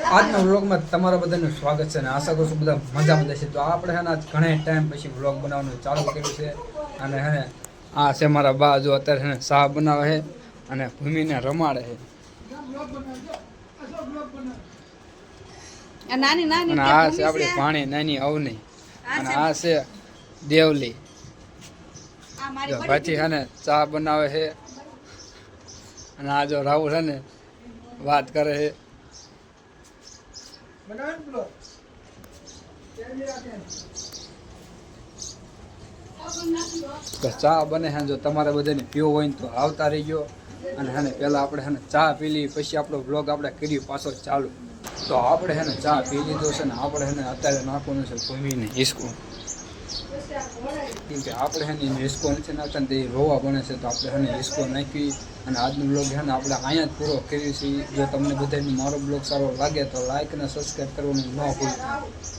આજના વ્લોગમાં તમારા બધાનું સ્વાગત છે અને આશા કરું છું બધા મજામાં જશે. તો આપણે હે ને આજ ઘણા ટાઈમ પછી વ્લોગ બનાવવાનું ચાલુ કર્યું છે અને હે ને આ છે મારા બા જો અત્યારે હે ને ચા બનાવે છે અને ભૂમિને રમાડે છે. અને આ છે આપણી પાણી નાની અવની અને આ છે દેવલી. પછી હે ને ચા બનાવે છે અને આ જો રાહુલ હે ને વાત કરે છે. તો ચા બને છે, જો તમારે બધાને પીવો હોય ને તો આવતા રહીજો. અને હે ને પહેલાં આપણે હે ને ચા પી લઈએ, પછી આપણો બ્લોગ આપણે કર્યું પાછો ચાલુ. તો આપણે હે ને ચા પી લીધો છે ને આપણે હે ને અત્યારે નાખવાનું છે ભૂમિને હિસકો. કેમ કે આપણે હે ને હિસકો નથી નાખતા ને તે રોવા બને છે, તો આપણે હે ને હિસકો નાખી અને આજનો બ્લોગ હે ને આપણે અહીંયા જ પૂરો કરીએ છીએ. જો તમને બધાને મારો બ્લોગ સારો લાગે તો લાઈક અને સબસ્ક્રાઈબ કરવાનું ન ભૂલતા.